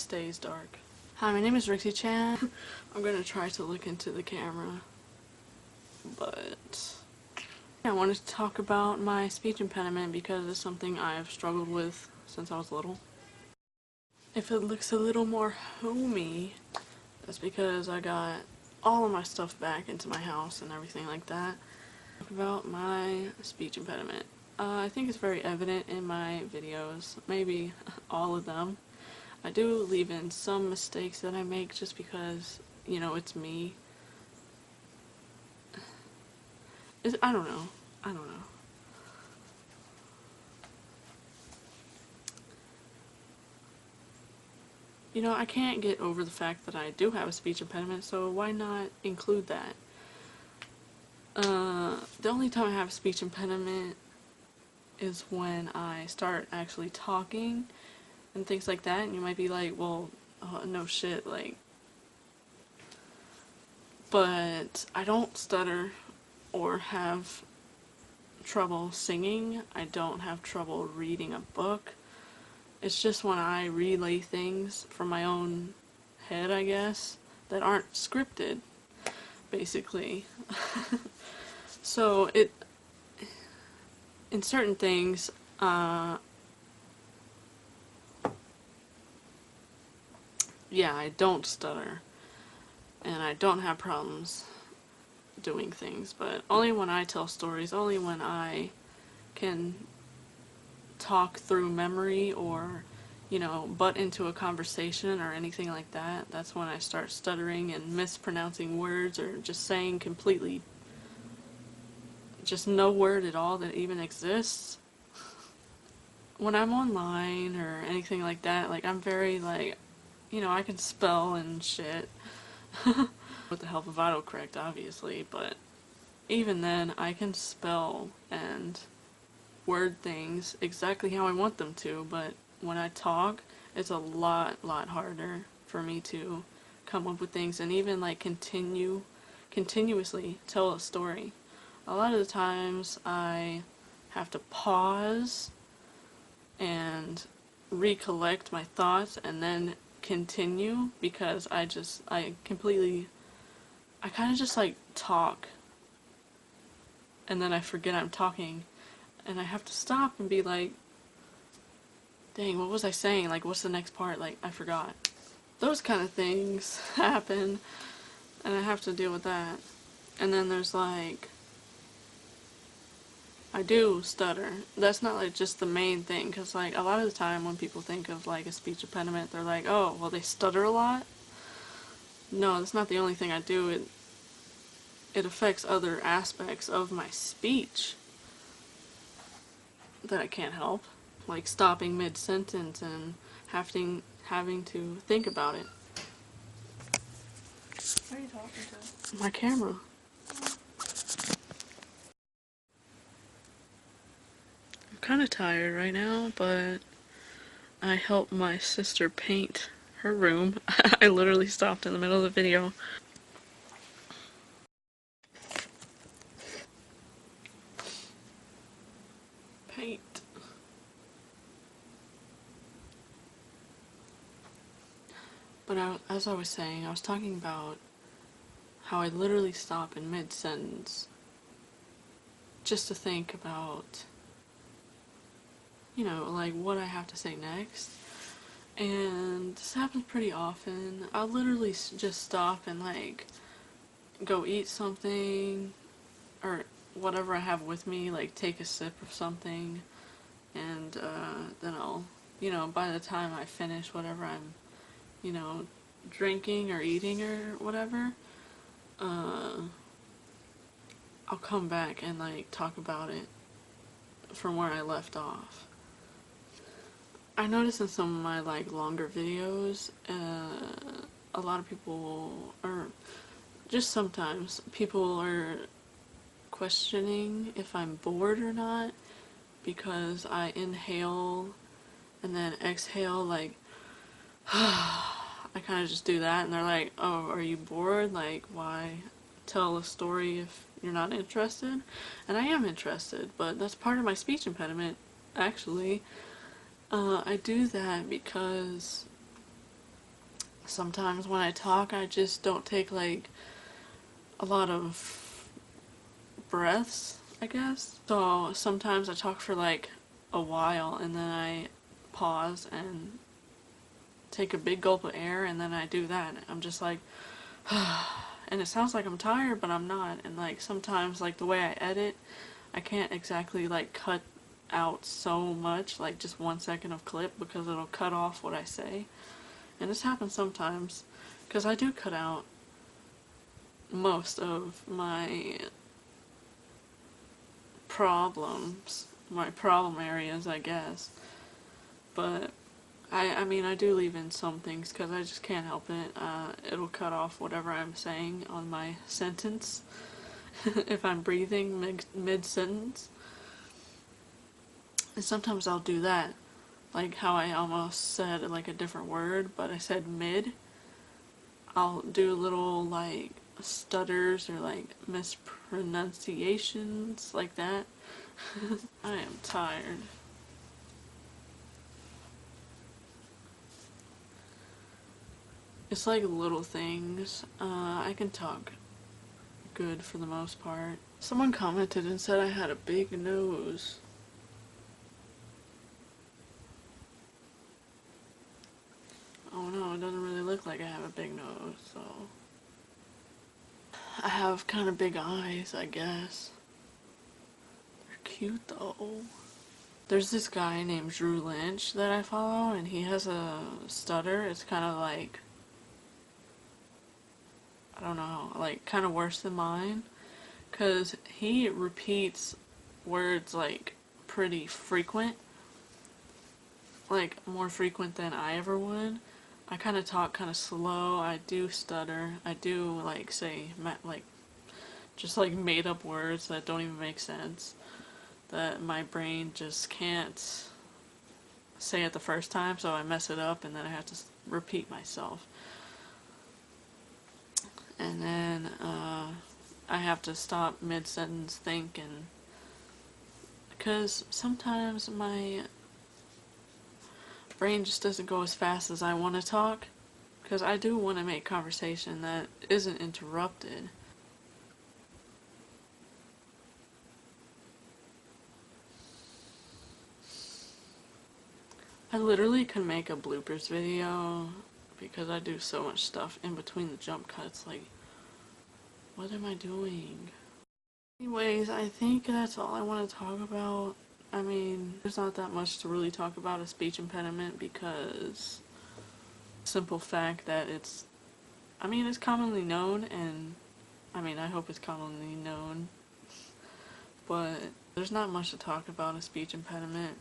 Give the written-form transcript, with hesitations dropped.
stays dark. Hi, my name is Rixie Chan. I'm gonna try to look into the camera, but I wanted to talk about my speech impediment because it's something I've struggled with since I was little. If it looks a little more homey, that's because I got all of my stuff back into my house and everything like that. Talk about my speech impediment. I think it's very evident in my videos, maybe all of them. I do leave in some mistakes that I make just because, you know, it's me. I don't know. You know, I can't get over the fact that I do have a speech impediment, so why not include that? The only time I have a speech impediment is when I start actually talking and things like that, and you might be like, well, no shit, like, but I don't stutter or have trouble singing. I don't have trouble reading a book. It's just when I relay things from my own head, I guess, that aren't scripted, basically. So in certain things, yeah, I don't stutter, and I don't have problems doing things, but only when I tell stories, only when I can talk through memory or, you know, butt into a conversation or anything like that. That's when I start stuttering and mispronouncing words or just saying completely just no word at all that even exists. When I'm online or anything like that, like, I'm very, like, you know, I can spell and shit with the help of autocorrect, obviously, but even then, I can spell and word things exactly how I want them to, but when I talk, it's a lot harder for me to come up with things and even, like, continuously tell a story. A lot of the times, I have to pause and recollect my thoughts and then continue because I kind of just, like, talk and then I forget I'm talking and I have to stop and be like, dang, what was I saying? Like, what's the next part? Like, I forgot. Those kind of things happen and I have to deal with that. And then there's, like, I do stutter. That's not, like, just the main thing, because, like, a lot of the time when people think of, like, a speech impediment, they're like, oh, well, they stutter a lot. No, that's not the only thing I do. It affects other aspects of my speech that I can't help, like stopping mid-sentence and having to think about it. Who are you talking to? My camera. I'm kind of tired right now, but I helped my sister paint her room. I literally stopped in the middle of the video. Paint. But as I was saying, I was talking about how I literally stop in mid-sentence just to think about, you know, like, what I have to say next. And this happens pretty often. I'll literally just stop and, like, go eat something or whatever I have with me, like take a sip of something, and then I'll, you know, by the time I finish whatever I'm, you know, drinking or eating or whatever, I'll come back and, like, talk about it from where I left off. I noticed in some of my, like, longer videos, a lot of people, or just sometimes, people are questioning if I'm bored or not because I inhale and then exhale, like, I kind of just do that, and they're like, oh, are you bored? Like, why tell a story if you're not interested? And I am interested, but that's part of my speech impediment, actually. I do that because sometimes when I talk, I just don't take like a lot of breaths, I guess. So sometimes I talk for like a while and then I pause and take a big gulp of air and then I do that. I'm just like, and it sounds like I'm tired, but I'm not. And like sometimes, like the way I edit, I can't exactly like cut out so much, like just 1 second of clip, because it'll cut off what I say. And this happens sometimes, because I do cut out most of my problems, my problem areas, I guess. But I mean, I do leave in some things because I just can't help it. It'll cut off whatever I'm saying on my sentence if I'm breathing mid-sentence. And sometimes I'll do that. Like how I almost said like a different word, but I said mid. I'll do little like stutters or like mispronunciations like that. I am tired. It's like little things. I can talk good for the most part. Someone commented and said I had a big nose. Oh no, it doesn't really look like I have a big nose, so. I have kind of big eyes, I guess. They're cute though. There's this guy named Drew Lynch that I follow, and he has a stutter. It's kind of like, I don't know, like kind of worse than mine. Because he repeats words like pretty frequent. Like more frequent than I ever would. I kind of talk kind of slow. I do stutter. I do like say like just like made up words that don't even make sense, that my brain just can't say it the first time, so I mess it up and then I have to repeat myself. And then I have to stop mid-sentence, think, and because sometimes my brain just doesn't go as fast as I want to talk, because I do want to make conversation that isn't interrupted. I literally could make a bloopers video because I do so much stuff in between the jump cuts, like, what am I doing? Anyways, I think that's all I want to talk about. I mean, there's not that much to really talk about a speech impediment because simple fact that it's commonly known, and I mean, I hope it's commonly known, but there's not much to talk about a speech impediment.